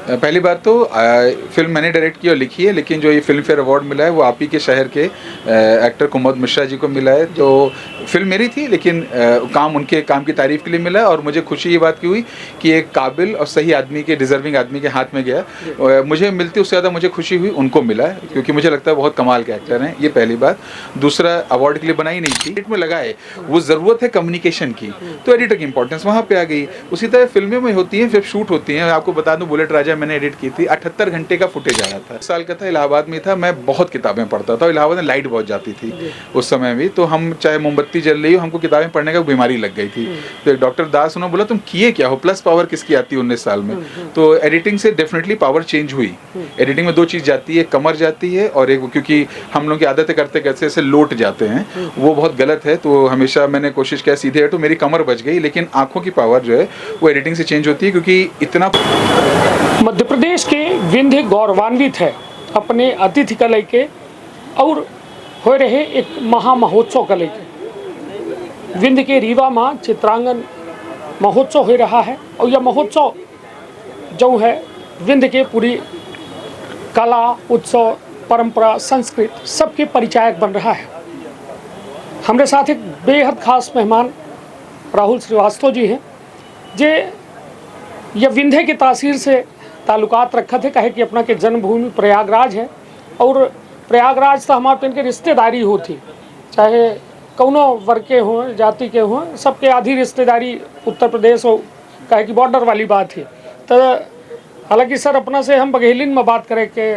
पहली बात तो फिल्म मैंने डायरेक्ट की और लिखी है, लेकिन जो ये फिल्म फेयर अवार्ड मिला है वो आप ही के शहर के एक्टर कुमुद मिश्रा जी को मिला है। तो फिल्म मेरी थी, लेकिन काम उनके काम की तारीफ के लिए मिला, और मुझे खुशी ये बात की हुई कि एक काबिल और सही आदमी के, डिजर्विंग आदमी के हाथ में गया। मुझे मिलती उससे ज़्यादा मुझे खुशी हुई उनको मिला है, क्योंकि मुझे लगता है बहुत कमाल के एक्टर हैं, ये पहली बात। दूसरा, अवार्ड के लिए बनाई नहीं थी, एडिट में लगाए, वो ज़रूरत है कम्युनिकेशन की, तो एडिटर की इंपॉर्टेंस वहाँ पे आ गई। उसी तरह फिल्में में होती हैं, जब शूट होती हैं, आपको बता दूं बुलेट राजा मैंने एडिट की थी, 78 घंटे का फुटेज आया था। साल का था, इलाहाबाद में था, मैं बहुत किताबें पढ़ता था, इलाहाबाद में लाइट बहुत जाती थी उस समय भी, तो हम चाहे मोमबत्ती जल रही हो, हमको किताबें पढ़ने का बीमारी लग गई थी। तो डॉक्टर दास उन्होंने बोला तुम किए क्या हो, प्लस पावर किसकी आती है 19 साल में। तो एडिटिंग से डेफिनेटली पावर चेंज हुई। एडिटिंग में दो चीज़ जाती है, कमर जाती है, और एक, क्योंकि हम लोग की आदतें करते करते ऐसे लोट जाते हैं, वो बहुत गलत है। तो हमेशा मैंने कोशिश किया सीधे, तो मेरी कमर बच गई, लेकिन आंखों की पावर जो है वो एडिटिंग से चेंज होती है, क्योंकि इतना। मध्य प्रदेश के विंध्य गौरवान्वित है अपने अतिथि का लेके और हो रहे एक महा महोत्सव का लेके। विंध्य के रीवा माँ चित्रांगन महोत्सव हो रहा है, और यह महोत्सव जो है विंध्य के पूरी कला, उत्सव, परंपरा, संस्कृत सबके परिचायक बन रहा है। हमारे साथ एक बेहद खास मेहमान राहुल श्रीवास्तव जी हैं, जे यह विंध्य के तासीर से ताल्लुकात रखा थे, कहे कि अपना के जन्मभूमि प्रयागराज है, और प्रयागराज तो हमारे पेन के रिश्तेदारी होती, चाहे कौनो वर्ग के हों, जाति के हों, सबके आधी रिश्तेदारी उत्तर प्रदेश हो, कहे कि बॉर्डर वाली बात है। तो हालांकि सर अपना से हम बघेलिन में बात करे के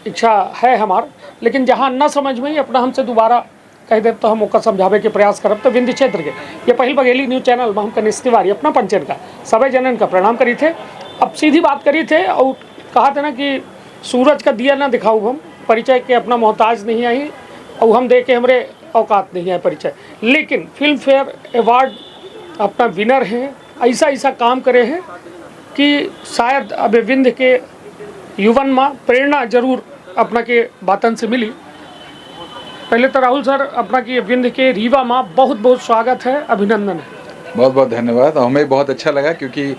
इच्छा है हमार, लेकिन जहाँ न समझ में ही अपना हमसे दोबारा कह दे तो हम ओका समझावे के प्रयास करब। तो विंध्य क्षेत्र के ये पहली बघेली न्यूज़ चैनल में हम कनिष्ठ तिवारी अपना पंचन का सभी जनन का प्रणाम करी थे। अब सीधी बात करी थे और कहा था ना कि सूरज का दिया ना दिखाऊँ, हम परिचय के अपना मोहताज नहीं आई, और हम दे के हमारे औकात नहीं है परिचय। लेकिन फिल्म फेयर अवार्ड अपना विनर हैं, ऐसा ऐसा काम करे हैं कि शायद अब विंध्य के युवन में प्रेरणा जरूर अपना के बातन से मिली। पहले तो राहुल सर अपना की विंध्य के रीवा माँ बहुत बहुत स्वागत है, अभिनंदन है। बहुत बहुत धन्यवाद। हमें बहुत अच्छा लगा, क्योंकि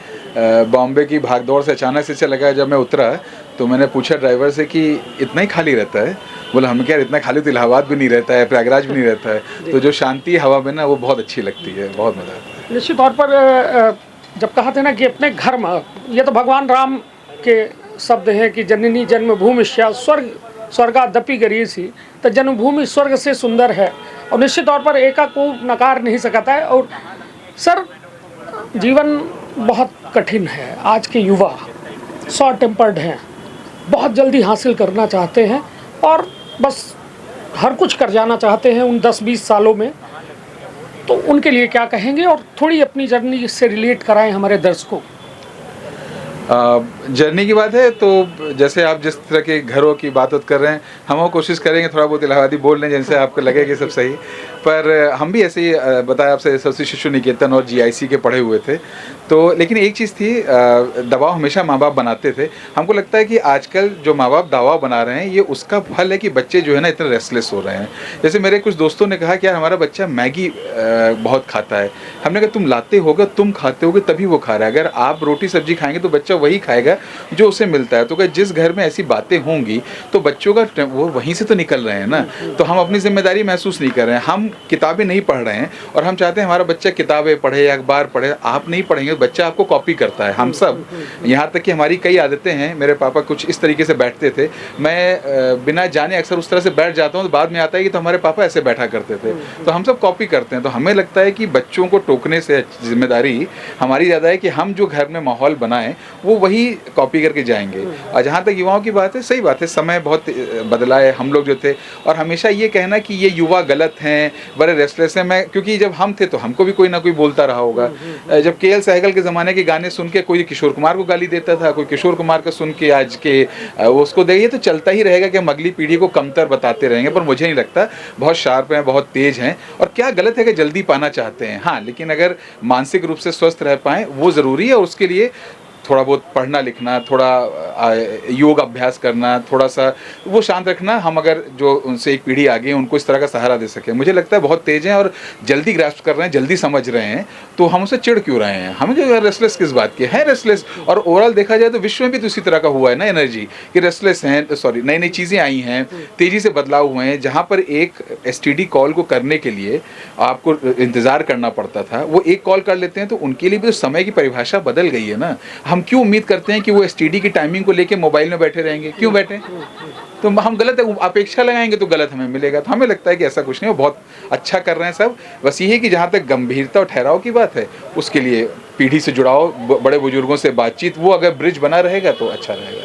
बॉम्बे की भागदौड़ से अचानक से अच्छा लगा। जब मैं उतरा तो मैंने पूछा ड्राइवर से कि इतना ही खाली रहता है, बोला हमें क्या इतना खाली तो इलाहाबाद भी नहीं रहता है, प्रयागराज भी नहीं रहता है। तो जो शांति हवा में ना, वो बहुत अच्छी लगती है, बहुत मज़ा आता है। निश्चित तौर पर जब कहा था ना कि अपने घर में, ये तो भगवान राम के शब्द हैं कि जननी जन्मभूमि स्वर्ग स्वर्गादपि गरीयसी, तो जन्मभूमि स्वर्ग से सुंदर है, और निश्चित तौर पर एका को नकार नहीं सकता है। और सर जीवन बहुत कठिन है, आज के युवा शॉर्ट टेम्पर्ड हैं, बहुत जल्दी हासिल करना चाहते हैं और बस हर कुछ कर जाना चाहते हैं उन 10-20 सालों में। तो उनके लिए क्या कहेंगे, और थोड़ी अपनी जर्नी से रिलेट कराएं हमारे दर्शकों। जर्नी की बात है तो जैसे आप जिस तरह के घरों की बात कर रहे हैं, हम कोशिश करेंगे थोड़ा बहुत इलाहाबादी बोल लें जिनसे आपको लगे कि सब सही। पर हम भी ऐसे ही बताया आपसे, सरस्वती शिशु निकेतन और GIC के पढ़े हुए थे। तो लेकिन एक चीज़ थी, दबाव हमेशा माँ बाप बनाते थे। हमको लगता है कि आजकल जो माँ बाप दबाव बना रहे हैं, ये उसका फल है कि बच्चे जो है ना इतने रेस्टलेस हो रहे हैं। जैसे मेरे कुछ दोस्तों ने कहा कि यार हमारा बच्चा मैगी बहुत खाता है। हमने कहा तुम लाते होगा, तुम खाते होगे तभी वो खा रहा है। अगर आप रोटी सब्जी खाएंगे तो बच्चा वही खाएगा जो उसे मिलता है। तो क्या जिस घर में ऐसी बातें होंगी तो बच्चों का वो वहीं से तो निकल रहे हैं ना। तो हम अपनी जिम्मेदारी महसूस नहीं कर रहे हैं, हम किताबें नहीं पढ़ रहे हैं, और हम चाहते हैं हमारा बच्चा किताबें पढ़े या अखबार पढ़े। आप नहीं पढ़ेंगे बच्चा आपको कॉपी करता है। हम सब, यहाँ तक कि हमारी कई आदतें हैं। मेरे पापा कुछ इस तरीके से बैठते थे, मैं बिना जाने अक्सर उस तरह से बैठ जाता हूँ, तो बाद में आता है कि तो हमारे पापा ऐसे बैठा करते थे। तो हम सब कॉपी करते हैं। तो हमें लगता है कि बच्चों को टोकने से जिम्मेदारी हमारी ज़्यादा है कि हम जो घर में माहौल बनाएं वो वही कॉपी करके जाएंगे। और जहाँ तक युवाओं की बात है, सही बात है, समय बहुत बदला है। हम लोग जो थे, और हमेशा ये कहना कि ये युवा गलत हैं, बड़े रेस्टलेस हैं, मैं क्योंकि जब हम थे तो हमको भी कोई ना कोई बोलता रहा होगा। जब KL सहगल के ज़माने के गाने सुन के कोई किशोर कुमार को गाली देता था, कोई किशोर कुमार का सुन के आज के उसको देखिए, तो चलता ही रहेगा कि हम अगली पीढ़ी को कमतर बताते रहेंगे। पर मुझे नहीं लगता, बहुत शार्प हैं, बहुत तेज हैं, और क्या गलत है कि जल्दी पाना चाहते हैं। हाँ, लेकिन अगर मानसिक रूप से स्वस्थ रह पाएँ वो ज़रूरी है, और उसके लिए थोड़ा बहुत पढ़ना लिखना, थोड़ा योग अभ्यास करना, थोड़ा सा वो शांत रखना, हम अगर जो उनसे एक पीढ़ी आगे है उनको इस तरह का सहारा दे सकें। मुझे लगता है बहुत तेज़ हैं और जल्दी ग्रास्प कर रहे हैं, जल्दी समझ रहे हैं, तो हम उससे चिढ़ क्यों रहे हैं? हमें जो रेस्टलेस किस बात की है रेस्टलेस। और ओवरऑल देखा जाए तो विश्व में भी तो इसी तरह का हुआ है ना एनर्जी कि रेस्टलेस हैं, सॉरी नई नई चीज़ें आई हैं, तेज़ी से बदलाव हुए हैं। जहाँ पर एक एसटीडी कॉल को करने के लिए आपको इंतज़ार करना पड़ता था, वो एक कॉल कर लेते हैं, तो उनके लिए भी तो समय की परिभाषा बदल गई है ना। हम क्यों उम्मीद करते हैं कि वो एसटीडी की टाइमिंग को लेके मोबाइल में बैठे रहेंगे? क्यों बैठे? तो हम गलत अपेक्षा लगाएंगे तो गलत हमें मिलेगा। तो हमें लगता है कि ऐसा कुछ नहीं, वो बहुत अच्छा कर रहे हैं सब। बस ये है कि जहाँ तक गंभीरता और ठहराव की बात है, उसके लिए पीढ़ी से जुड़ाव, बड़े बुजुर्गों से बातचीत, वो अगर ब्रिज बना रहेगा तो अच्छा रहेगा।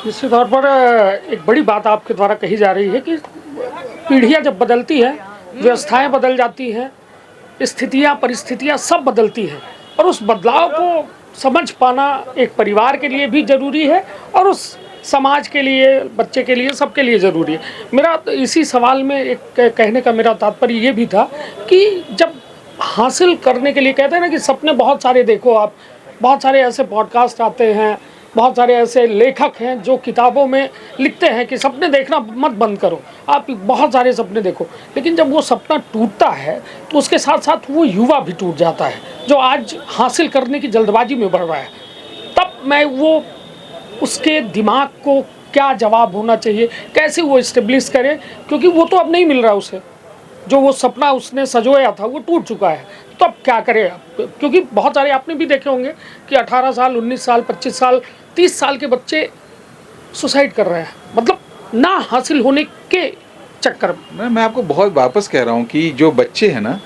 निश्चित तौर पर एक बड़ी बात आपके द्वारा कही जा रही है कि पीढ़ियाँ जब बदलती हैं, व्यवस्थाएं बदल जाती हैं, स्थितियाँ परिस्थितियाँ सब बदलती हैं, और उस बदलाव को समझ पाना एक परिवार के लिए भी ज़रूरी है और उस समाज के लिए, बच्चे के लिए, सबके लिए ज़रूरी है। मेरा इसी सवाल में एक कहने का मेरा तात्पर्य ये भी था कि जब हासिल करने के लिए कहते हैं ना कि सपने बहुत सारे देखो आप, बहुत सारे ऐसे पॉडकास्ट आते हैं, बहुत सारे ऐसे लेखक हैं जो किताबों में लिखते हैं कि सपने देखना मत बंद करो, आप बहुत सारे सपने देखो। लेकिन जब वो सपना टूटता है तो उसके साथ साथ वो युवा भी टूट जाता है जो आज हासिल करने की जल्दबाजी में बढ़ रहा है। तब मैं वो उसके दिमाग को क्या जवाब होना चाहिए, कैसे वो इस्टेब्लिश करे, क्योंकि वो तो अब नहीं मिल रहा उसे, जो वो सपना उसने सजोया था वो टूट चुका है। तो अब क्या करे? क्योंकि बहुत सारे आपने भी देखे होंगे कि 18 साल, 19 साल, 25 साल, 30 साल के बच्चे सुसाइड कर रहे हैं, मतलब ना हासिल होने के चक्कर में। मैं आपको बहुत वापस कह रहा हूँ कि जो बच्चे हैं ना,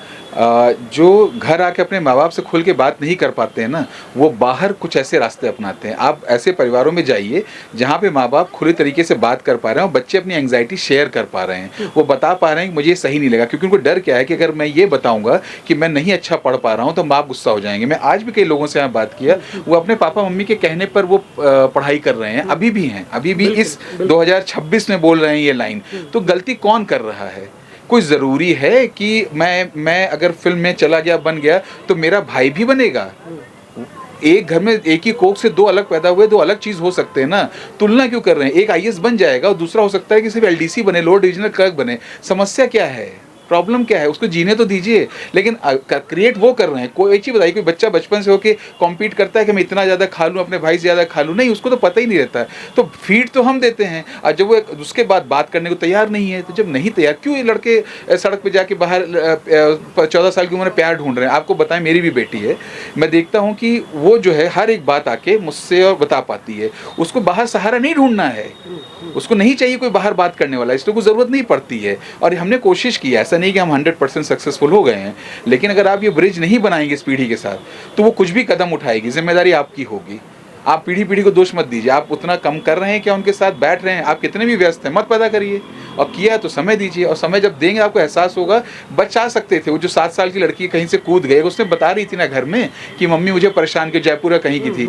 जो घर आके अपने माँ बाप से खुल के बात नहीं कर पाते हैं ना, वो बाहर कुछ ऐसे रास्ते अपनाते हैं। आप ऐसे परिवारों में जाइए जहाँ पे माँ बाप खुले तरीके से बात कर पा रहे हैं और बच्चे अपनी एंग्जाइटी शेयर कर पा रहे हैं, वो बता पा रहे हैं कि मुझे ये सही नहीं लगा। क्योंकि उनको डर क्या है कि अगर मैं ये बताऊंगा कि मैं नहीं अच्छा पढ़ पा रहा हूँ तो माँ गुस्सा हो जाएंगे। मैं आज भी कई लोगों से यहाँ बात किया, वो अपने पापा मम्मी के कहने पर वो पढ़ाई कर रहे हैं, अभी भी हैं, अभी भी इस 2026 में बोल रहे हैं ये लाइन। तो गलती कौन कर रहा है? कोई ज़रूरी है कि मैं अगर फिल्म में चला गया, बन गया, तो मेरा भाई भी बनेगा? एक घर में एक ही कोख से दो अलग पैदा हुए, दो अलग चीज़ हो सकते हैं ना। तुलना क्यों कर रहे हैं? एक आईएएस बन जाएगा और दूसरा हो सकता है कि सिर्फ एलडीसी बने, लोअर डिविजनल क्लर्क बने। समस्या क्या है? प्रॉब्लम क्या है? उसको जीने तो दीजिए। लेकिन क्रिएट वो कर रहे हैं। कोई एक चीज़ बताइए, कोई बच्चा बचपन से होके कॉम्पीट करता है कि मैं इतना ज़्यादा खा लूँ, अपने भाई से ज़्यादा खा लूँ? नहीं, उसको तो पता ही नहीं रहता है। तो फीड तो हम देते हैं, और जब वो उसके बाद बात करने को तैयार नहीं है, तो जब नहीं तैयार, क्यों ये लड़के सड़क पर जाके बाहर 14 साल की उम्र में प्यार ढूंढ रहे हैं? आपको बताएं, मेरी भी बेटी है, मैं देखता हूँ कि वो जो है हर एक बात आके मुझसे और बता पाती है। उसको बाहर सहारा नहीं ढूंढना है, उसको नहीं चाहिए कोई बाहर बात करने वाला, इसलिए को ज़रूरत नहीं पड़ती है। और हमने कोशिश की, ऐसा नहीं कि हम 100% सक्सेसफुल हो गए हैं, लेकिन अगर आप ये ब्रिज नहीं बनाएंगे इस पीढ़ी के साथ, तो वो कुछ भी कदम उठाएगी, जिम्मेदारी आपकी होगी। आप पीढ़ी को दोष मत दीजिए। आप उतना कम कर रहे हैं क्या उनके साथ बैठ रहे हैं? आप कितने भी व्यस्त हैं, मत पैदा करिए, और किया तो समय दीजिए, और समय जब देंगे आपको एहसास होगा। बचा सकते थे। वो जो 7 साल की लड़की कहीं से कूद गई, उसने बता रही थी ना घर में कि मम्मी मुझे परेशान कर, जयपुर कहीं की थी,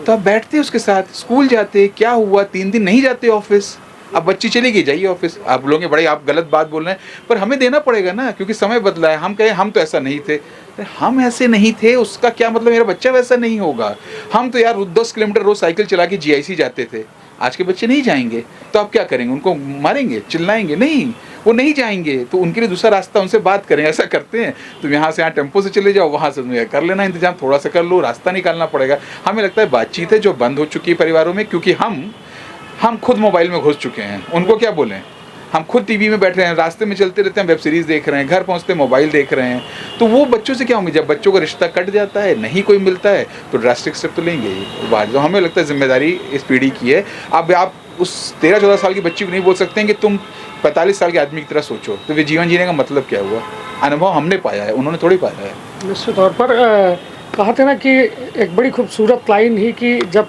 तो आप बैठते उसके साथ, स्कूल जाते, क्या हुआ, 3 दिन नहीं जाते ऑफिस, अब बच्ची चली गई, जाइए ऑफिस। आप बोलोगे बड़े आप गलत बात बोल रहे हैं, पर हमें देना पड़ेगा ना, क्योंकि समय बदला है। हम कहें हम तो ऐसा नहीं थे, हम ऐसे नहीं थे उसका क्या मतलब मेरा बच्चा वैसा नहीं होगा? हम तो यार 10 किलोमीटर रोज साइकिल चला के जीआईसी जाते थे, आज के बच्चे नहीं जाएंगे, तो आप क्या करेंगे? उनको मारेंगे, चिल्लाएंगे? नहीं, वो नहीं जाएंगे, तो उनके लिए दूसरा रास्ता, उनसे बात करें। ऐसा करते हैं तो यहाँ से यहाँ टेम्पो से चले जाओ, वहाँ से तुम्हें कर लेना इंतजाम, थोड़ा सा कर लो, रास्ता निकालना पड़ेगा। हमें लगता है बातचीत है जो बंद हो चुकी है परिवारों में, क्योंकि हम खुद मोबाइल में घुस चुके हैं। उनको क्या बोलें? हम खुद टीवी में बैठ रहे हैं, रास्ते में चलते रहते हैं, वेब सीरीज़ देख रहे हैं, घर पहुंचते मोबाइल देख रहे हैं। तो वो बच्चों से क्या उम्मीद? जब बच्चों का रिश्ता कट जाता है, नहीं कोई मिलता है, तो ड्रास्टिक स्टेप तो लेंगे ही बाहर। जो हमें लगता है जिम्मेदारी इस पीढ़ी की है। अब आप उस 13-14 साल की बच्ची को नहीं बोल सकते हैं कि तुम 45 साल के आदमी की तरह सोचो, तो वे जीवन जीने का मतलब क्या हुआ? अनुभव हमने पाया है, उन्होंने थोड़ी पाया है। निश्चित तौर पर कहा था ना कि एक बड़ी खूबसूरत लाइन ही कि जब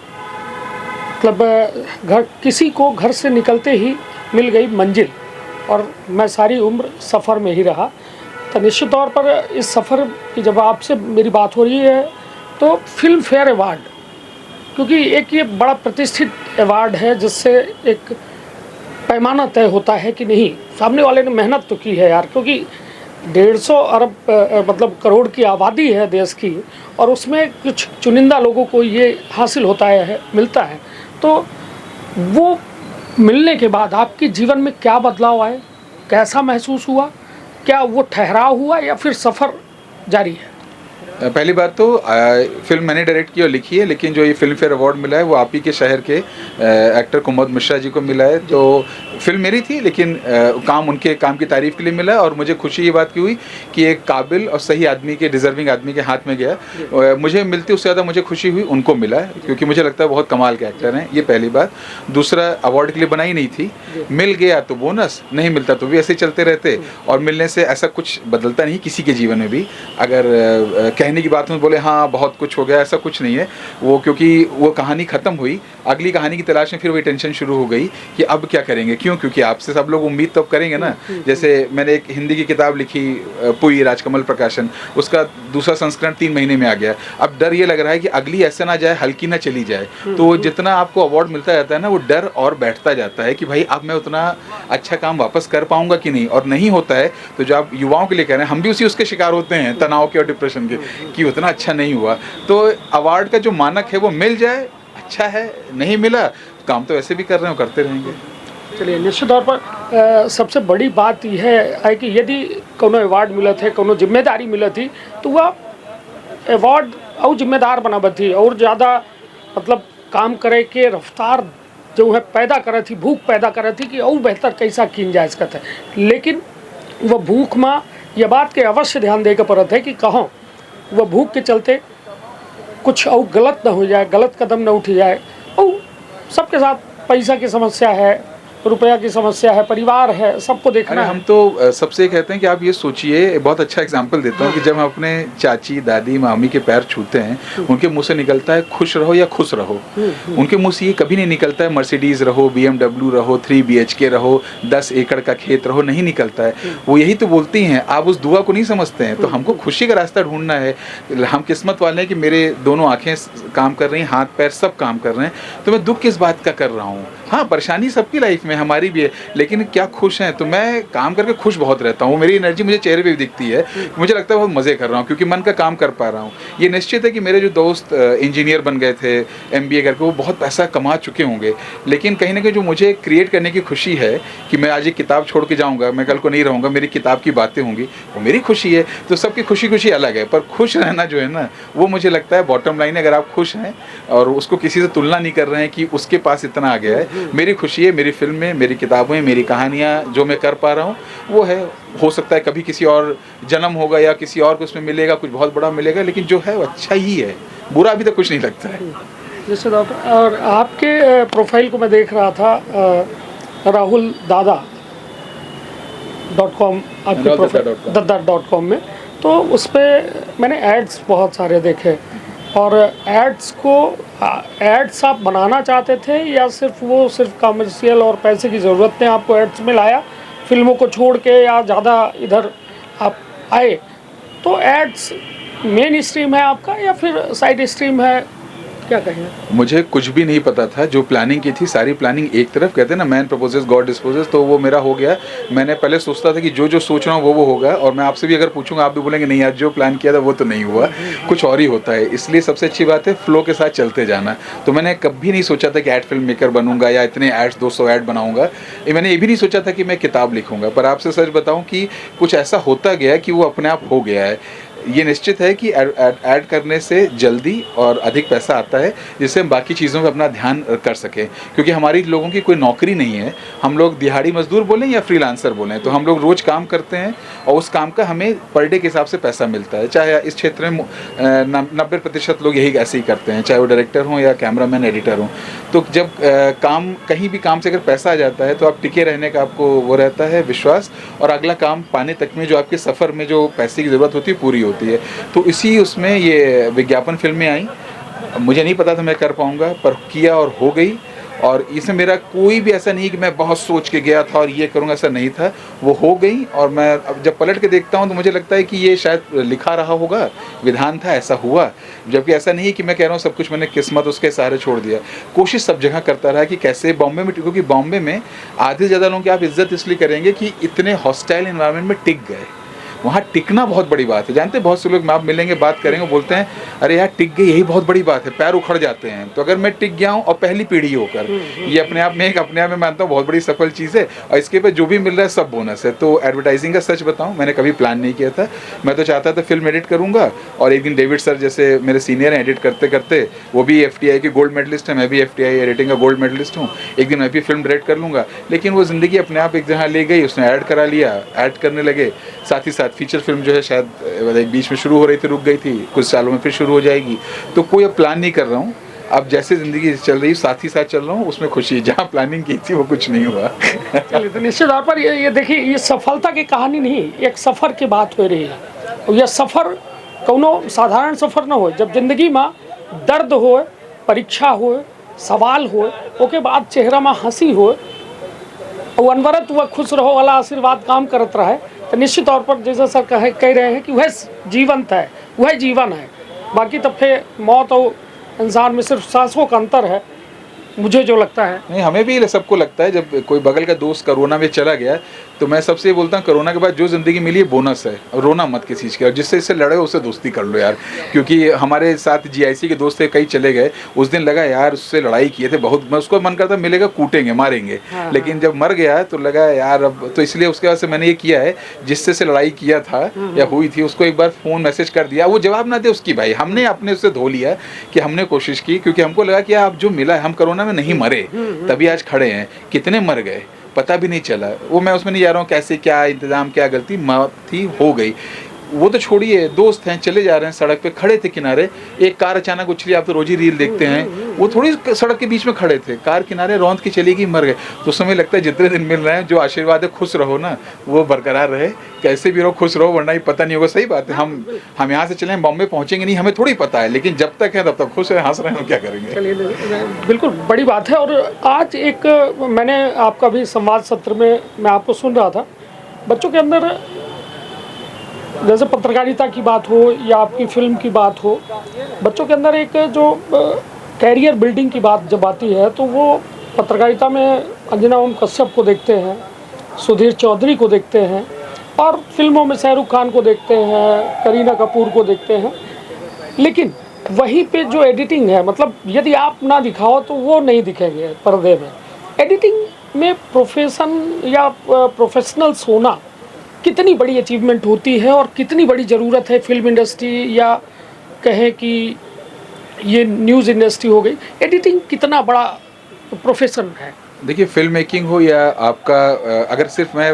मतलब किसी को घर से निकलते ही मिल गई मंजिल, और मैं सारी उम्र सफ़र में ही रहा। तो निश्चित तौर पर इस सफ़र की जब आपसे मेरी बात हो रही है तो फिल्म फेयर अवार्ड, क्योंकि एक ये बड़ा प्रतिष्ठित अवार्ड है जिससे एक पैमाना तय होता है कि नहीं, सामने वाले ने मेहनत तो की है यार। क्योंकि 150 अरब मतलब करोड़ की आबादी है देश की, और उसमें कुछ चुनिंदा लोगों को ये हासिल होता है, मिलता है। तो वो मिलने के बाद आपके जीवन में क्या बदलाव आए, कैसा महसूस हुआ, क्या वो ठहराव हुआ या फिर सफ़र जारी है? पहली बात तो फिल्म मैंने डायरेक्ट की और लिखी है, लेकिन जो ये फिल्म फेयर अवार्ड मिला है वो आप ही के शहर के एक्टर कुमुद मिश्रा जी को मिला है। तो फिल्म मेरी थी, लेकिन काम उनके काम की तारीफ के लिए मिला है, और मुझे खुशी ये बात की हुई कि एक काबिल और सही आदमी के, डिजर्विंग आदमी के हाथ में गया। मुझे मिलती उससे ज़्यादा मुझे खुशी हुई उनको मिला है, क्योंकि मुझे लगता है बहुत कमाल के एक्टर हैं, ये पहली बात। दूसरा, अवार्ड के लिए बनाई नहीं थी, मिल गया तो बोनस, नहीं मिलता तो भी ऐसे ही चलते रहते, और मिलने से ऐसा कुछ बदलता नहीं किसी के जीवन में भी। अगर कहने की बात में बोले हाँ बहुत कुछ हो गया, ऐसा कुछ नहीं है वो, क्योंकि वो कहानी ख़त्म हुई, अगली कहानी की तलाश में फिर वही टेंशन शुरू हो गई कि अब क्या करेंगे। क्यों? क्योंकि आपसे सब लोग उम्मीद तो अब करेंगे ना। जैसे मैंने एक हिंदी की किताब लिखी, पुई, राजकमल प्रकाशन, उसका दूसरा संस्करण 3 महीने में आ गया। अब डर ये लग रहा है कि अगली ऐसे ना जाए, हल्की ना चली जाए। तो जितना आपको अवार्ड मिलता जाता है ना, वो डर और बैठता जाता है कि भाई अब मैं उतना अच्छा काम वापस कर पाऊंगा कि नहीं, और नहीं होता है तो जो आप युवाओं के लिए कह रहे हैं, हम भी उसके शिकार होते हैं, तनाव के और डिप्रेशन के, कि उतना अच्छा नहीं हुआ। तो अवार्ड का जो मानक है वो मिल जाए, अच्छा है, नहीं मिला काम तो ऐसे भी कर रहे हो, करते रहेंगे। चलिए, निश्चित तौर पर सबसे बड़ी बात यह है कि यदि कोनो अवार्ड मिला थे, कोनो जिम्मेदारी मिला थी, तो वह अवार्ड और जिम्मेदार बनाबत थी, और ज़्यादा मतलब काम करे के रफ्तार जो है पैदा करे थी, भूख पैदा करे थी कि और बेहतर कैसा किन जाए सकता है। लेकिन वह भूख में यह बात के अवश्य ध्यान दे के पड़त है कि कहाँ वह भूख के चलते कुछ और गलत ना हो जाए, गलत कदम न उठ जाए। और सबके साथ पैसा की समस्या है, रुपया की समस्या है, परिवार है, सबको देखना है। हम तो सबसे कहते हैं कि आप ये सोचिए, बहुत अच्छा एग्जाम्पल देता हूँ कि जब हम अपने चाची, दादी, मामी के पैर छूते हैं, उनके मुंह से निकलता है खुश रहो या खुश रहो। उनके मुंह से ये कभी नहीं निकलता है मर्सिडीज रहो, BMW रहो, 3 BHK रहो, 10 एकड़ का खेत रहो, नहीं निकलता है। वो यही तो बोलती हैं, आप उस दुआ को नहीं समझते हैं। तो हमको खुशी का रास्ता ढूंढना है। हम किस्मत वाले हैं कि मेरे दोनों आंखें काम कर रही हैं, हाथ पैर सब काम कर रहे हैं, तो मैं दुख किस बात का कर रहा हूँ। हाँ, परेशानी सबकी लाइफ में, हमारी भी है, लेकिन क्या खुश हैं। तो मैं काम करके खुश बहुत रहता हूँ, मेरी एनर्जी मुझे चेहरे पे भी दिखती है, मुझे लगता है बहुत मज़े कर रहा हूँ, क्योंकि मन का काम कर पा रहा हूँ। ये निश्चित है कि मेरे जो दोस्त इंजीनियर बन गए थे, MBA करके, वो बहुत पैसा कमा चुके होंगे, लेकिन कहीं ना कहीं जो मुझे क्रिएट करने की खुशी है कि मैं आज एक किताब छोड़ के जाऊँगा, मैं कल को नहीं रहूँगा, मेरी किताब की बातें होंगी, वो मेरी खुशी है। तो सबकी खुशी खुशी अलग है, पर खुश रहना जो है ना, वो मुझे लगता है बॉटम लाइन है। अगर आप खुश हैं और उसको किसी से तुलना नहीं कर रहे हैं कि उसके पास इतना आ गया है, मेरी खुशी है, मेरी फिल्में, मेरी किताबें, मेरी कहानियाँ, जो मैं कर पा रहा हूँ वो है। हो सकता है कभी किसी और जन्म होगा या किसी और को उसमें मिलेगा, कुछ बहुत बड़ा मिलेगा, लेकिन जो है वो अच्छा ही है, बुरा अभी तक कुछ नहीं लगता है। जैसे और आपके प्रोफाइल को मैं देख रहा था, राहुल दादा .com आपके प्रोफाइल, दद्दा.com में, तो उस पर मैंने एड्स बहुत सारे देखे। और एड्स आप बनाना चाहते थे या सिर्फ कमर्शियल और पैसे की ज़रूरत ने आपको एड्स में लाया, फिल्मों को छोड़ के, या ज़्यादा इधर आप आए? तो एड्स मेन स्ट्रीम है आपका या फिर साइड स्ट्रीम है, क्या कहेंगे? मुझे कुछ भी नहीं पता था, जो प्लानिंग की थी सारी प्लानिंग एक तरफ, कहते हैं ना मैन प्रपोजेस गॉड डिस्पोजेस, तो वो मेरा हो गया। मैंने पहले सोचता था कि जो जो सोच रहा हूँ वो होगा, और मैं आपसे भी अगर पूछूंगा आप भी बोलेंगे नहीं यार जो प्लान किया था वो तो नहीं हुआ, कुछ और ही होता है। इसलिए सबसे अच्छी बात है फ्लो के साथ चलते जाना। तो मैंने कभी नहीं सोचा था कि एड फिल्म मेकर बनूंगा या इतने एड्स 200 ऐड बनाऊंगा। मैंने ये भी नहीं सोचा था कि मैं किताब लिखूंगा, पर आपसे सच बताऊं कि कुछ ऐसा होता गया कि वो अपने आप हो गया है। ये निश्चित है कि ऐड करने से जल्दी और अधिक पैसा आता है, जिससे हम बाकी चीज़ों पे अपना ध्यान कर सकें, क्योंकि हमारी लोगों की कोई नौकरी नहीं है। हम लोग दिहाड़ी मजदूर बोलें या फ्रीलांसर बोलें, तो हम लोग रोज़ काम करते हैं और उस काम का हमें पर डे के हिसाब से पैसा मिलता है। चाहे इस क्षेत्र में 90% लोग यही ऐसे ही करते हैं, चाहे वो डायरेक्टर हों या कैमरामैन, एडिटर हों। तो जब काम, कहीं भी काम से अगर पैसा आ जाता है तो आप टिके रहने का आपको वो रहता है विश्वास, और अगला काम पाने तक में जो आपके सफ़र में जो पैसे की ज़रूरत होती है पूरी होती है। तो इसी उसमें ये विज्ञापन फिल्में आई। मुझे नहीं पता था मैं कर पाऊंगा, पर किया और हो गई। और इसमें मेरा कोई भी ऐसा नहीं कि मैं बहुत सोच के गया था और ये करूंगा, ऐसा नहीं था, वो हो गई। और मैं अब जब पलट के देखता हूँ तो मुझे लगता है कि ये शायद लिखा रहा होगा, विधान था, ऐसा हुआ। जबकि ऐसा नहीं कि मैं कह रहा हूँ सब कुछ मैंने किस्मत उसके सहारे छोड़ दिया। कोशिश सब जगह करता रहा कि कैसे बॉम्बे में, क्योंकि बॉम्बे में आधे से ज़्यादा लोगों की आप इज्जत इसलिए करेंगे कि इतने हॉस्टाइल इन्वायरमेंट में टिक गए। वहाँ टिकना बहुत बड़ी बात है। जानते हैं बहुत से लोग आप मिलेंगे बात करेंगे बोलते हैं अरे यार टिक गई यही बहुत बड़ी बात है, पैर उखड़ जाते हैं। तो अगर मैं टिक गया हूँ और पहली पीढ़ी होकर, ये अपने आप में मानता हूँ बहुत बड़ी सफल चीज़ है। और इसके पे जो भी मिल रहा है सब बोनस है। तो एडवर्टाइजिंग का सच बताऊँ मैंने कभी प्लान नहीं किया था। मैं तो चाहता था फिल्म एडिट करूँगा और एक दिन डेविड सर जैसे मेरे सीनियर हैं एडिट करते करते, वो भी FTI के गोल्ड मेडलिस्ट है, मैं भी FTI एडिटिंग का गोल्ड मेडलिस्ट हूँ, एक दिन मैं भी फिल्म डायरेक्ट कर लूँगा। लेकिन वो ज़िंदगी अपने आप एक जगह ले गई, उसने ऐड करा लिया, ऐड करने लगे। साथ ही साथ फीचर फिल्म जो है शायद एक बीच में शुरू हो रही थी, रुक गई थी, कुछ सालों में फिर शुरू हो जाएगी। तो कोई अब प्लान नहीं कर रहा हूँ, अब जैसे ज़िंदगी चल रही है साथ ही साथ चल रहा हूँ, उसमें खुशी है। जहाँ प्लानिंग की थी वो कुछ नहीं हुआ। चलिए, तो निश्चित तौर पर ये देखिए, ये सफलता की कहानी नहीं, एक सफ़र की बात हो रही है। और यह सफ़र कोनो साधारण सफ़र न हो। जब जिंदगी में दर्द हो, परीक्षा हो, सवाल हो, ओके बाद चेहरा में हंसी हो, और अनवरत वह खुश रहो वाला आशीर्वाद काम करत रहे, तो निश्चित तौर पर जैसा सर कह रहे हैं कि वह जीवंत है, वह जीवन है। बाकी तब फिर मौत और इंसान में सिर्फ सांसों का अंतर है, मुझे जो लगता है। नहीं, हमें भी सबको लगता है। जब कोई बगल का दोस्त कोरोना में चला गया तो मैं सबसे बोलता हूँ कोरोना के बाद जो ज़िंदगी मिली है बोनस है, और रोना मत किसी चीज़ के। और जिससे इससे लड़े उससे दोस्ती कर लो यार, क्योंकि हमारे साथ GIC के दोस्त थे, कई चले गए, उस दिन लगा यार उससे लड़ाई किए थे बहुत, मैं उसको मन करता मिलेगा कूटेंगे मारेंगे, लेकिन जब मर गया तो लगा यार अब तो, इसलिए उसके बाद से मैंने ये किया है जिससे से लड़ाई किया था या हुई थी उसको एक बार फ़ोन मैसेज कर दिया, वो जवाब ना दे उसकी भाई, हमने अपने उससे धो लिया कि हमने कोशिश की, क्योंकि हमको लगा कि आप जो मिला है, हम कोरोना में नहीं मरे तभी आज खड़े हैं, कितने मर गए पता भी नहीं चला। वो मैं उसमें नहीं जा रहा हूँ कैसे क्या इंतजाम क्या गलती मौत थी हो गई, वो तो छोड़िए। दोस्त हैं चले जा रहे हैं, सड़क पे खड़े थे किनारे, एक कार अचानक उछली, आप तो रोज ही रील देखते हैं, वो थोड़ी सड़क के बीच में खड़े थे, कार किनारे रौंद की चली गई, मर गए। तो समय लगता है जितने दिन मिल रहे हैं जो आशीर्वाद है खुश रहो ना, वो बरकरार रहे, कैसे भी रहो खुश रहो, वरना ही पता नहीं होगा। सही बात है, हम यहाँ से चले बॉम्बे पहुँचेंगे नहीं, हमें थोड़ी पता है, लेकिन जब तक है तब तक खुश है, हंस रहे हैं, क्या करेंगे। चलिए, बिल्कुल बड़ी बात है। और आज एक मैंने आपका भी संवाद सत्र में मैं आपको सुन रहा था, बच्चों के अंदर जैसे पत्रकारिता की बात हो या आपकी फिल्म की बात हो, बच्चों के अंदर एक जो कैरियर बिल्डिंग की बात जब आती है तो वो पत्रकारिता में अंजना ओम कश्यप को देखते हैं, सुधीर चौधरी को देखते हैं, और फिल्मों में शाहरुख खान को देखते हैं, करीना कपूर को देखते हैं। लेकिन वहीं पे जो एडिटिंग है, मतलब यदि आप ना दिखाओ तो वो नहीं दिखेंगे पर्दे में। एडिटिंग में प्रोफेशन या प्रोफेशनल्स होना कितनी बड़ी अचीवमेंट होती है और कितनी बड़ी ज़रूरत है फिल्म इंडस्ट्री, या कहें कि ये न्यूज़ इंडस्ट्री हो गई, एडिटिंग कितना बड़ा प्रोफेशन है। देखिए फिल्म मेकिंग हो या आपका अगर सिर्फ मैं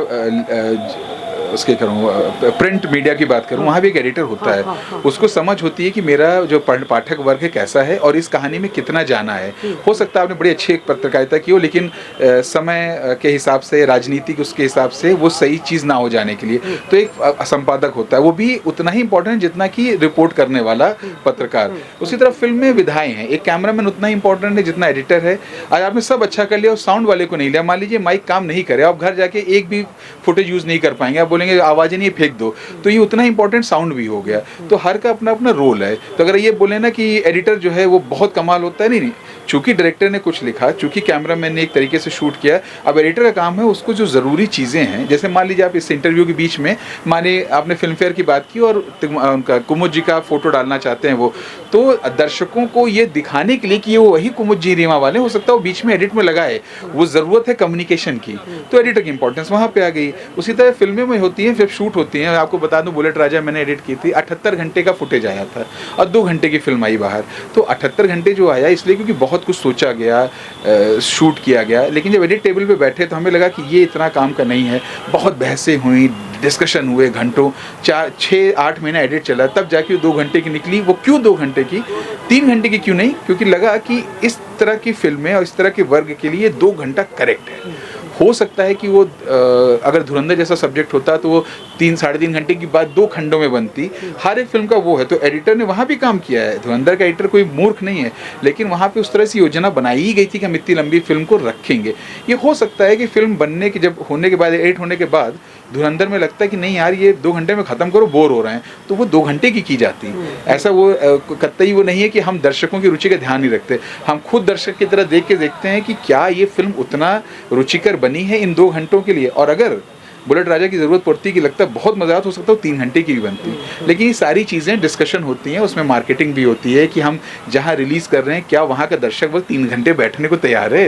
उसके करूँ प्रिंट मीडिया की बात करूँ, वहाँ भी एक एडिटर होता है, उसको समझ होती है कि मेरा जो पाठक वर्ग है कैसा है और इस कहानी में कितना जाना है। हो सकता है आपने बड़ी अच्छी एक पत्रकारिता की हो, लेकिन समय के हिसाब से, राजनीति के उसके हिसाब से वो सही चीज़ ना हो जाने के लिए तो एक संपादक होता है, वो भी उतना ही इंपॉर्टेंट जितना कि रिपोर्ट करने वाला पत्रकार। उसी तरह फिल्म में विधाएं हैं, एक कैमरामैन उतना ही इंपॉर्टेंट है जितना एडिटर है। आज आपने सब अच्छा कर लिया और साउंड वाले को नहीं लिया, मान लीजिए माइक काम नहीं करे, आप घर जाके एक भी फुटेज यूज़ नहीं कर पाएंगे, आप बोलेंगे आवाज़ें नहीं फेंक दो, तो ये उतना इंपॉर्टेंट साउंड भी हो गया। तो हर का अपना अपना रोल है। तो अगर ये बोले ना कि एडिटर जो है वो बहुत कमाल होता है, नहीं, चूंकि डायरेक्टर ने कुछ लिखा, चूंकि कैमरामैन ने एक तरीके से शूट किया, अब एडिटर का काम है उसको जो ज़रूरी चीज़ें हैं, जैसे मान लीजिए आप इस इंटरव्यू के बीच में माने आपने फिल्म फेयर की बात की और उनका कुमुद जी का फोटो डालना चाहते हैं, वो तो दर्शकों को ये दिखाने के लिए कि ये वही कुमुद जी रीमा वाले, हो सकता है वो बीच में एडिट में लगाए, वो ज़रूरत है कम्युनिकेशन की, तो एडिटर की इंपॉर्टेंस वहाँ पे आ गई। उसी तरह फिल्में में होती हैं, जब शूट होती हैं, आपको बता दूं बुलेट राजा मैंने एडिट की थी, 78 घंटे का फुटेज आया था और 2 घंटे की फिल्म आई बाहर। तो 78 घंटे जो आया इसलिए क्योंकि बहुत कुछ सोचा गया, शूट किया गया, लेकिन जब एडिट टेबल पे बैठे तो हमें लगा कि ये इतना काम का नहीं है। बहुत बहसें हुई, डिस्कशन हुए घंटों, 4-6-8 महीना एडिट चला, तब जाके 2 घंटे की निकली। वो क्यों 2 घंटे की, 3 घंटे की क्यों नहीं? क्योंकि लगा कि इस तरह की फिल्में और इस तरह के वर्ग के लिए 2 घंटा करेक्ट है। हो सकता है कि वो अगर धुरंधर जैसा सब्जेक्ट होता तो वो 3-3.5 घंटे की बात 2 खंडों में बनती। हर एक फिल्म का वो है, तो एडिटर ने वहाँ भी काम किया है। धुरंधर का एडिटर कोई मूर्ख नहीं है, लेकिन वहाँ पे उस तरह से योजना बनाई ही गई थी कि हम इतनी लंबी फिल्म को रखेंगे। ये हो सकता है कि फिल्म बनने के जब होने के बाद, एडिट होने के बाद धुरंधर में लगता है कि नहीं यार ये 2 घंटे में ख़त्म करो, बोर हो रहे हैं, तो वो 2 घंटे की जाती। ऐसा वो कतई वो नहीं है कि हम दर्शकों की रुचि का ध्यान नहीं रखते, हम खुद दर्शक की तरह देख के देखते हैं कि क्या ये फिल्म उतना रुचिकर बनी है इन 2 घंटों के लिए। और अगर बुलेट राजा की ज़रूरत पड़ती है कि लगता है बहुत मज़ा आता, हो सकता है 3 घंटे की भी बनती, लेकिन ये सारी चीज़ें डिस्कशन होती हैं, उसमें मार्केटिंग भी होती है कि हम जहाँ रिलीज़ कर रहे हैं क्या वहाँ का दर्शक बस 3 घंटे बैठने को तैयार है,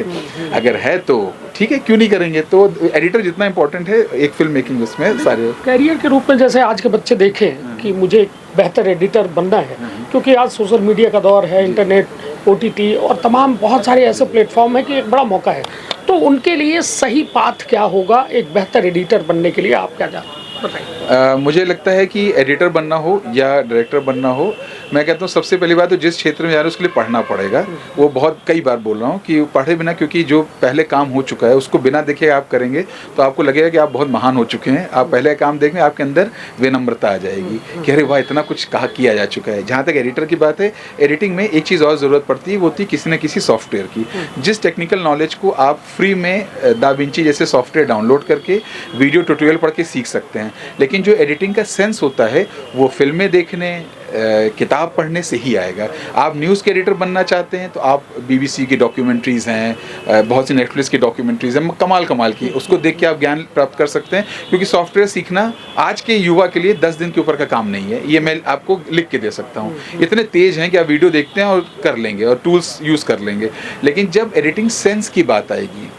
अगर है तो ठीक है, क्यों नहीं करेंगे। तो एडिटर जितना इंपॉर्टेंट है एक फिल्म मेकिंग उसमें सारे कैरियर के रूप में जैसे आज के बच्चे देखें कि मुझे एक बेहतर एडिटर बनना है, क्योंकि आज सोशल मीडिया का दौर है, इंटरनेट, OTT और तमाम बहुत सारे ऐसे प्लेटफॉर्म है कि एक बड़ा मौका है, तो उनके लिए सही पाथ क्या होगा एक बेहतर एडिटर बनने के लिए, आप क्या बताइए? मुझे लगता है कि एडिटर बनना हो या डायरेक्टर बनना हो, मैं कहता हूँ सबसे पहली बात तो जिस क्षेत्र में जा रहे हैं उसके लिए पढ़ना पड़ेगा। वो बहुत कई बार बोल रहा हूँ कि पढ़े बिना, क्योंकि जो पहले काम हो चुका है उसको बिना देखे आप करेंगे तो आपको लगेगा कि आप बहुत महान हो चुके हैं। आप पहले काम देखेंगे, आपके अंदर विनम्रता आ जाएगी कि अरे वाह, इतना कुछ कहा किया जा चुका है। जहाँ तक एडिटर की बात है, एडिटिंग में एक चीज़ और ज़रूरत पड़ती है, वो होती है किसी न किसी सॉफ्टवेयर की। जिस टेक्निकल नॉलेज को आप फ्री में दा विंची जैसे सॉफ्टवेयर डाउनलोड करके वीडियो ट्यूटोरियल पढ़ के सीख सकते हैं, लेकिन जो एडिटिंग का सेंस होता है वो फिल्में देखने, किताब पढ़ने से ही आएगा। आप न्यूज़ के एडिटर बनना चाहते हैं तो आप BBC की डॉक्यूमेंट्रीज़ हैं, बहुत सी नेटफ्लिक्स की डॉक्यूमेंट्रीज़ हैं, कमाल की, उसको देख के आप ज्ञान प्राप्त कर सकते हैं। क्योंकि सॉफ्टवेयर सीखना आज के युवा के लिए 10 दिन के ऊपर का काम नहीं है, ये मैं आपको लिख के दे सकता हूँ। इतने तेज़ हैं कि आप वीडियो देखते हैं और कर लेंगे और टूल्स यूज़ कर लेंगे, लेकिन जब एडिटिंग सेंस की बात आएगी,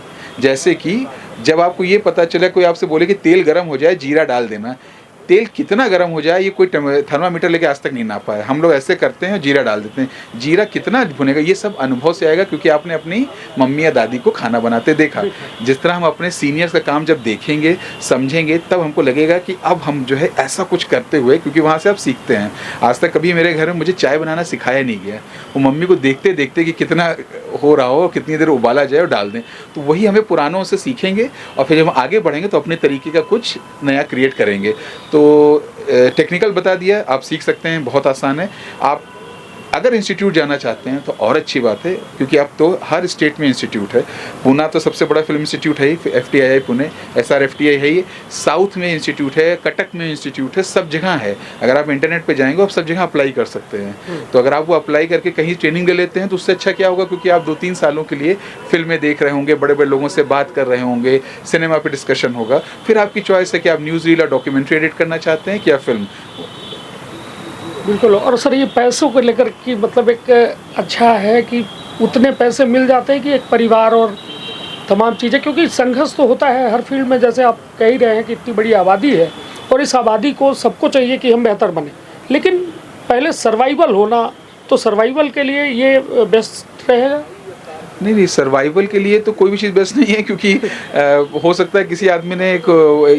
जैसे कि जब आपको ये पता चला, कोई आपसे बोले कि तेल गर्म हो जाए जीरा डाल देना, तेल कितना गर्म हो जाए ये कोई थर्मामीटर लेके आज तक नहीं नापा है। हम लोग ऐसे करते हैं, जीरा डाल देते हैं, जीरा कितना भुनेगा ये सब अनुभव से आएगा, क्योंकि आपने अपनी मम्मी या दादी को खाना बनाते देखा। जिस तरह हम अपने सीनियर्स का काम जब देखेंगे, समझेंगे, तब हमको लगेगा कि अब हम जो है ऐसा कुछ करते हुए, क्योंकि वहाँ से आप सीखते हैं। आज तक कभी मेरे घर में मुझे चाय बनाना सिखाया नहीं गया, वो मम्मी को देखते देखते कि कितना हो रहा हो, कितनी देर उबाला जाए और डाल दें। तो वही हमें पुरानों से सीखेंगे और फिर जब हम आगे बढ़ेंगे तो अपने तरीके का कुछ नया क्रिएट करेंगे। तो टेक्निकल बता दिया, आप सीख सकते हैं, बहुत आसान है। आप अगर इंस्टीट्यूट जाना चाहते हैं तो और अच्छी बात है, क्योंकि अब तो हर स्टेट में इंस्टीट्यूट है। पूना तो सबसे बड़ा फिल्म इंस्टीट्यूट है ही, FTII पुणे, SRFTI है ही, साउथ में इंस्टीट्यूट है, कटक में इंस्टीट्यूट है, सब जगह है। अगर आप इंटरनेट पे जाएंगे आप सब जगह अप्लाई कर सकते हैं। तो अगर आप वो अप्लाई करके कहीं ट्रेनिंग ले लेते हैं तो उससे अच्छा क्या होगा, क्योंकि आप 2-3 सालों के लिए फिल्में देख रहे होंगे, बड़े बड़े लोगों से बात कर रहे होंगे, सिनेमा पे डिस्कशन होगा, फिर आपकी चॉइस है कि आप न्यूज़ रील और डॉक्यूमेंट्री एडिट करना चाहते हैं कि या फिल्म। बिल्कुल। और सर ये पैसों को लेकर कि मतलब एक अच्छा है कि उतने पैसे मिल जाते हैं कि एक परिवार और तमाम चीज़ें, क्योंकि संघर्ष तो होता है हर फील्ड में, जैसे आप कह ही रहे हैं कि इतनी बड़ी आबादी है और इस आबादी को सबको चाहिए कि हम बेहतर बने, लेकिन पहले सर्वाइवल होना, तो सर्वाइवल के लिए ये बेस्ट रहेगा। नहीं, सर्वाइवल के लिए तो कोई भी चीज़ बेस्ट नहीं है, क्योंकि हो सकता है किसी आदमी ने एक,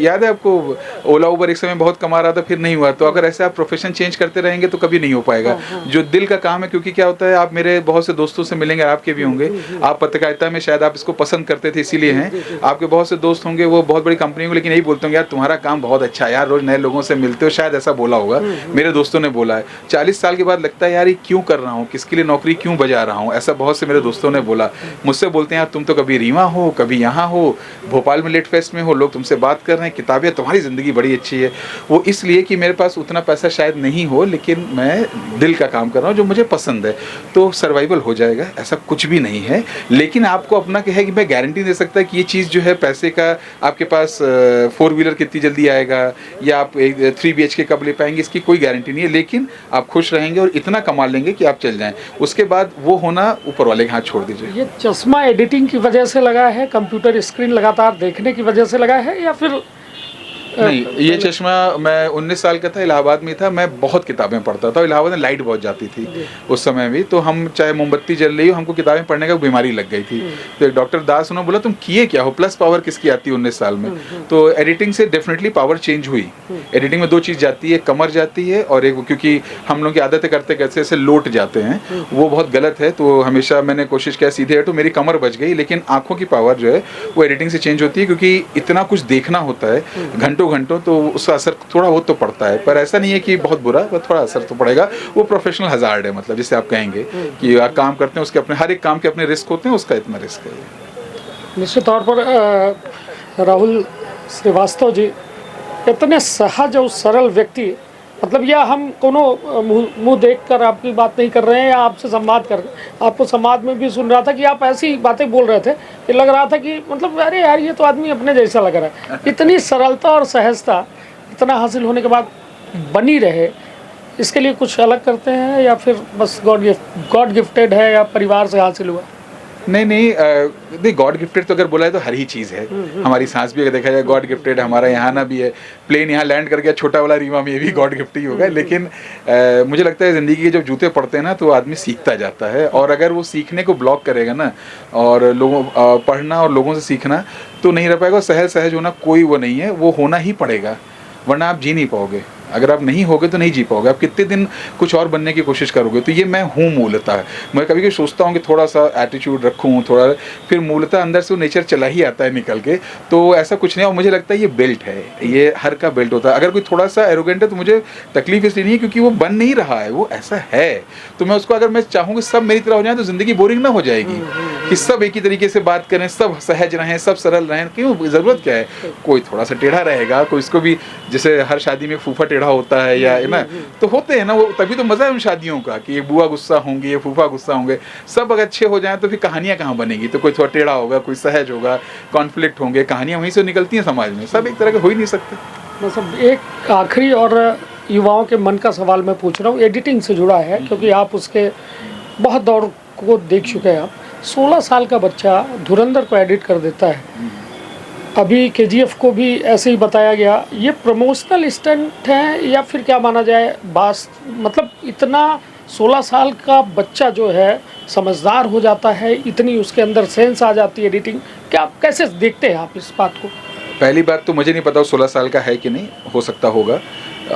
याद है आपको, ओला उबर एक समय बहुत कमा रहा था, फिर नहीं हुआ। तो अगर ऐसे आप प्रोफेशन चेंज करते रहेंगे तो कभी नहीं हो पाएगा। जो दिल का काम है, क्योंकि क्या होता है, आप मेरे बहुत से दोस्तों से मिलेंगे, आपके भी होंगे, आप पत्रकारिता में शायद आप इसको पसंद करते थे इसीलिए हैं, आपके बहुत से दोस्त होंगे वो बहुत बड़ी कंपनी होंगे, लेकिन यही बोलते होंगे यार तुम्हारा काम बहुत अच्छा है यार, रोज नए लोगों से मिलते हो, शायद ऐसा बोला होगा, मेरे दोस्तों ने बोला है। 40 साल के बाद लगता है यार ये क्यों कर रहा हूँ, किसके लिए नौकरी क्यों बजा रहा हूँ, ऐसा बहुत से मेरे दोस्तों ने बोला। मुझसे बोलते हैं यार तुम तो कभी रीवा हो, कभी यहाँ हो, भोपाल में लेट फेस्ट में हो, लोग तुमसे बात कर रहे हैं, किताबें, तुम्हारी ज़िंदगी बड़ी अच्छी है। वो इसलिए कि मेरे पास उतना पैसा शायद नहीं हो, लेकिन मैं दिल का काम कर रहा हूँ जो मुझे पसंद है, तो सर्वाइवल हो जाएगा, ऐसा कुछ भी नहीं है। लेकिन आपको अपना क्या है कि मैं गारंटी दे सकता कि ये चीज़ जो है पैसे का, आपके पास 4 व्हीलर कितनी जल्दी आएगा या आप 3 BHK कब ले पाएंगे, इसकी कोई गारंटी नहीं है। लेकिन आप खुश रहेंगे और इतना कमा लेंगे कि आप चल जाएं। उसके बाद वो होना ऊपर वाले के हाथ छोड़ दीजिए। ये चश्मा एडिटिंग की वजह से लगा है, कंप्यूटर स्क्रीन लगातार देखने की वजह से लगा है, या फिर नहीं, ये चश्मा मैं 19 साल का था, इलाहाबाद में था, मैं बहुत किताबें पढ़ता था, इलाहाबाद में लाइट बहुत जाती थी उस समय भी, तो हम चाहे मोमबत्ती जल रही हो, हमको किताबें पढ़ने का बीमारी लग गई थी। तो डॉक्टर दास उन्होंने बोला तुम किए क्या हो, प्लस पावर किसकी आती है 19 साल में। तो एडिटिंग से डेफिनेटली पावर चेंज हुई। एडिटिंग में 2 चीज़ जाती है, कमर जाती है और एक, क्योंकि हम लोग की आदतें करते कैसे ऐसे लोट जाते हैं, वो बहुत गलत है। तो हमेशा मैंने कोशिश किया सीधे हटो, मेरी कमर बच गई, लेकिन आंखों की पावर जो है वो एडिटिंग से चेंज होती है, क्योंकि इतना कुछ देखना होता है घंटों, तो उसका असर थोड़ा बहुत तो पड़ता है, पर ऐसा नहीं है कि बहुत बुरा, पर थोड़ा असर तो पड़ेगा। वो प्रोफेशनल हजार्ड है, मतलब जिसे आप कहेंगे कि आप काम करते हैं उसके अपने, हर एक काम के अपने रिस्क होते हैं, उसका इतना रिस्क है। निश्चित तौर पर राहुल श्रीवास्तव जी इतने सहज और सरल व्यक्ति, मतलब यह हम कोनो मुंह देख कर आपकी बात नहीं कर रहे हैं या आपसे संवाद कर, आपको संवाद में भी सुन रहा था कि आप ऐसी बातें बोल रहे थे कि लग रहा था कि मतलब अरे यार ये तो आदमी अपने जैसा लग रहा है। इतनी सरलता और सहजता इतना हासिल होने के बाद बनी रहे, इसके लिए कुछ अलग करते हैं या फिर बस गॉड गिफ्टेड है या परिवार से हासिल हुआ? नहीं, गॉड गिफ्टेड तो अगर बोला है तो हर ही चीज़ है। हमारी सांस भी अगर देखा जाए गॉड गिफ्टेड, हमारा यहाँ ना भी है, प्लेन यहाँ लैंड कर गया छोटा वाला रीवा में, ये भी गॉड गिफ्ट ही होगा। लेकिन मुझे लगता है ज़िंदगी के जब जूते पड़ते हैं ना तो आदमी सीखता जाता है, और अगर वो सीखने को ब्लॉक करेगा ना, और लोगों पढ़ना और लोगों से सीखना तो नहीं रह पाएगा। सहज होना कोई वो नहीं है, वो होना ही पड़ेगा, वरना आप जी नहीं पाओगे। अगर आप नहीं होगे तो नहीं जी पाओगे। आप कितने दिन कुछ और बनने की कोशिश करोगे। तो ये मैं हूँ मूलतः। मैं कभी कभी सोचता हूँ कि थोड़ा सा एटीट्यूड रखूँ, थोड़ा, फिर मूलतः अंदर से वो नेचर चला ही आता है निकल के। तो ऐसा कुछ नहीं। और मुझे लगता है ये बेल्ट है, ये हर का बेल्ट होता है। अगर कोई थोड़ा सा एरोगेंट है तो मुझे तकलीफ इसलिए नहीं है क्योंकि वो बन नहीं रहा है, वो ऐसा है। तो मैं उसको, अगर मैं चाहूँ कि सब मेरी तरह हो जाए तो ज़िंदगी बोरिंग ना हो जाएगी, कि सब एक ही तरीके से बात करें, सब सहज रहें, सब सरल रहें। क्यों, ज़रूरत क्या है? कोई थोड़ा सा टेढ़ा रहेगा, कोई इसको भी, जैसे हर शादी में फूफा टेढ़ा होता है या है ना, तो होते हैं ना वो, तभी तो मज़ा है उन शादियों का कि ये बुआ गुस्सा होंगी, ये फूफा गुस्सा होंगे। सब अगर अच्छे हो जाएं तो फिर कहानियाँ कहाँ बनेगी? तो कोई थोड़ा टेढ़ा होगा, कोई सहज होगा, कॉन्फ्लिक्ट होंगे, कहानियाँ वहीं से निकलती हैं समाज में। सब एक तरह के हो ही नहीं सकते। मतलब एक आखिरी और युवाओं के मन का सवाल मैं पूछ रहा हूँ, एडिटिंग से जुड़ा है, क्योंकि आप उसके बहुत दौर को देख चुके हैं। आप 16 साल का बच्चा धुरंधर को एडिट कर देता है। अभी KGF को भी ऐसे ही बताया गया। ये प्रमोशनल स्टंट है या फिर क्या माना जाए? मतलब इतना 16 साल का बच्चा जो है समझदार हो जाता है, इतनी उसके अंदर सेंस आ जाती है एडिटिंग। क्या आप कैसे देखते हैं आप इस बात को? पहली बात तो मुझे नहीं पता वो 16 साल का है कि नहीं, हो सकता होगा।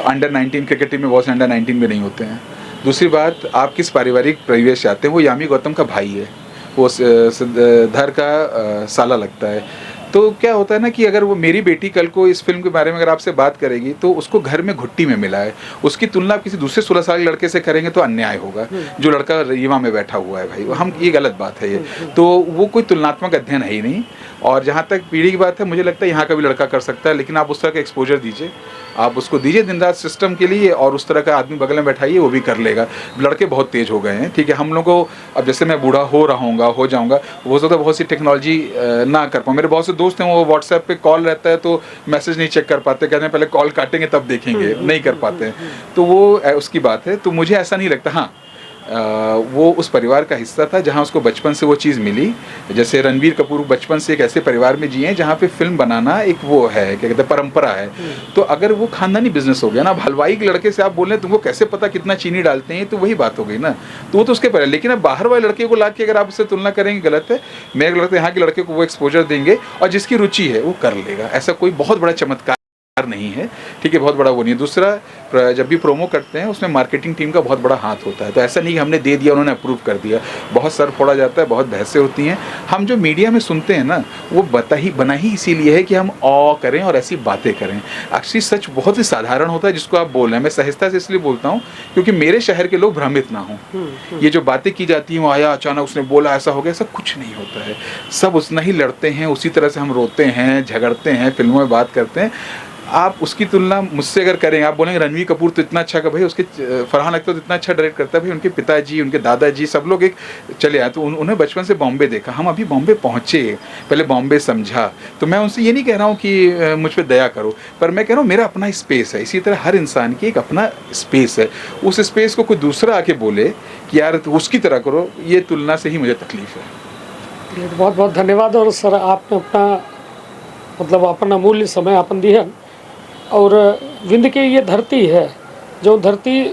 अंडर 19 क्रिकेट टीम में बहुत से अंडर 19 में नहीं होते हैं। दूसरी बात, आप किस पारिवारिक परिवेश से आते हैं। वो यामी गौतम का भाई है, वो सिद्धार्थ का साला लगता है। तो क्या होता है ना कि अगर वो, मेरी बेटी कल को इस फिल्म के बारे में अगर आपसे बात करेगी तो उसको घर में घुट्टी में मिला है, उसकी तुलना आप किसी दूसरे 16 साल के लड़के से करेंगे तो अन्याय होगा। जो लड़का रीवा में बैठा हुआ है भाई, हम, ये गलत बात है ये। तो वो कोई तुलनात्मक अध्ययन है ही नहीं। और जहाँ तक पीढ़ी की बात है, मुझे लगता है यहाँ का भी लड़का कर सकता है, लेकिन आप उस तरह का एक्सपोजर दीजिए, आप उसको दीजिए दिन रात सिस्टम के लिए, और उस तरह का आदमी बगल में बैठाइए, वो भी कर लेगा। लड़के बहुत तेज हो गए हैं, ठीक है। हम लोग को अब, जैसे मैं बूढ़ा हो जाऊँगा, हो सकता है बहुत सी टेक्नोलॉजी ना कर पाऊँ। मेरे बहुत से दोस्त हैं, वो व्हाट्सएप पे कॉल रहता है तो मैसेज नहीं चेक कर पाते, कहते हैं पहले कॉल काटेंगे तब देखेंगे, नहीं कर पाते हैं। तो वो उसकी बात है। तो मुझे ऐसा नहीं लगता। हाँ, वो उस परिवार का हिस्सा था जहाँ उसको बचपन से वो चीज़ मिली। जैसे रणवीर कपूर बचपन से एक ऐसे परिवार में जिए जहाँ पे फिल्म बनाना एक वो है, क्या कहते हैं, परंपरा है। तो अगर वो खानदानी बिजनेस हो गया ना, अब हलवाई के लड़के से आप बोल रहे हैं तुमको कैसे पता कितना चीनी डालते हैं, तो वही बात हो गई ना। तो वो तो उसके पहले। लेकिन अब बाहर वाले लड़के को ला के अगर आप उससे तुलना करेंगे, गलत है। मेरे को लगता है यहाँ के लड़के को वो एक्सपोजर देंगे और जिसकी रुचि है वो कर लेगा। ऐसा कोई बहुत बड़ा चमत्कार नहीं है, ठीक है, बहुत बड़ा वो नहीं है। दूसरा, जब भी प्रोमो करते हैं उसमें मार्केटिंग टीम का बहुत बड़ा हाथ होता है। तो ऐसा नहीं कि हमने दे दिया, उन्होंने अप्रूव कर दिया। बहुत सर फोड़ा जाता है, बहुत बहसें होती हैं। हम जो मीडिया में सुनते हैं ना, वो बना ही इसीलिए है कि हम करें और ऐसी बातें करें। एक्चुअली सच बहुत ही साधारण होता है जिसको आप बोल रहे हैं। मैं सहजता से इसलिए बोलता हूँ क्योंकि मेरे शहर के लोग भ्रमित ना हों। ये जो बातें की जाती हैं, वो आया अचानक, उसने बोला, ऐसा हो गया, ऐसा कुछ नहीं होता है। सब उतना ही लड़ते हैं, उसी तरह से हम रोते हैं, झगड़ते हैं, फिल्मों में बात करते हैं। आप उसकी तुलना मुझसे अगर करेंगे, आप बोलेंगे रणवीर कपूर तो इतना अच्छा, भाई उसके फरहान अख्तर तो इतना अच्छा डायरेक्ट करता है, भाई उनके पिताजी, उनके दादाजी, सब लोग एक चले आए। तो उन्हें बचपन से बॉम्बे देखा, हम अभी बॉम्बे पहुँचे, पहले बॉम्बे समझा। तो मैं उनसे ये नहीं कह रहा हूँ कि मुझ पर दया करो, पर मैं कह रहा हूँ मेरा अपना स्पेस है। इसी तरह हर इंसान की एक अपना स्पेस है। उस स्पेस को कोई दूसरा आके बोले कि यार तो उसकी तरह करो, ये तुलना से ही मुझे तकलीफ है। बहुत बहुत धन्यवाद। और सर, आपने अपना अमूल्य समय आपन दिया। और विंध्य के ये धरती है, जो धरती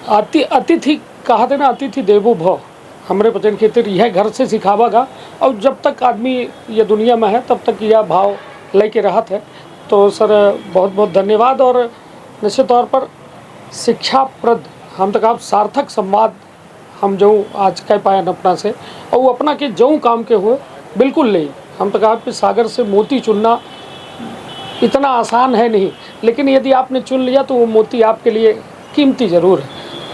अतिथि कहा थे ना, अतिथि देवो भव, हमरे वचन खातिर यह घर से सिखावागा। और जब तक आदमी ये दुनिया में है तब तक यह भाव लेके रहत है। तो सर, बहुत बहुत धन्यवाद। और निश्चित तौर पर शिक्षाप्रद हम तक आप सार्थक संवाद हम जो आज कह पाए अपना से, और वो अपना के जो काम के हुए बिल्कुल नहीं। हम तक आपके सागर से मोती चुनना इतना आसान है नहीं, लेकिन यदि आपने चुन लिया तो वो मोती आपके लिए कीमती ज़रूर है।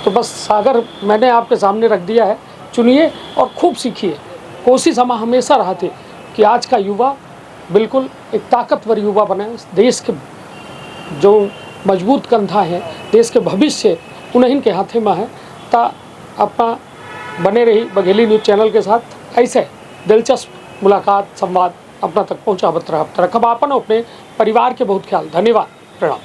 तो बस सागर मैंने आपके सामने रख दिया है, चुनिए और खूब सीखिए। कोशिश हम हमेशा रहा थी कि आज का युवा बिल्कुल एक ताकतवर युवा बने, देश के जो मजबूत कंधा है, देश के भविष्य उन्हीं के हाथे में है। ता अपना बने रही बघेली न्यूज़ चैनल के साथ, ऐसे दिलचस्प मुलाकात संवाद अपना तक पहुँचावत रखब आपन अपने परिवार के बहुत ख्याल। धन्यवाद, प्रणाम।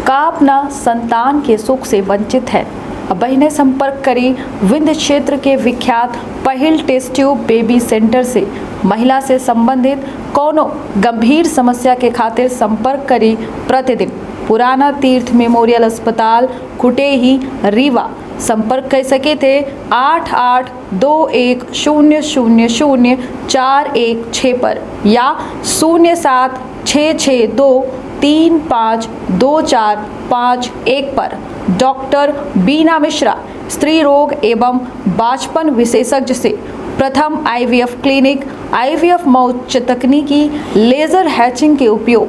का अपना संतान के सुख से वंचित है, अब बहिने संपर्क करी विंध्य क्षेत्र के विख्यात पहिल टेस्ट ट्यूब बेबी सेंटर से। महिला से संबंधित कोनो गंभीर समस्या के खातिर संपर्क करी प्रतिदिन पुराना तीर्थ मेमोरियल अस्पताल कुटेही रीवा। संपर्क कर सके थे 8821000416 पर या 0766235245 पर। डॉक्टर बीना मिश्रा स्त्री रोग एवं बांझपन विशेषज्ञ से प्रथम IVF क्लिनिक, IVF मौच तकनीकी, लेजर हैचिंग के उपयोग,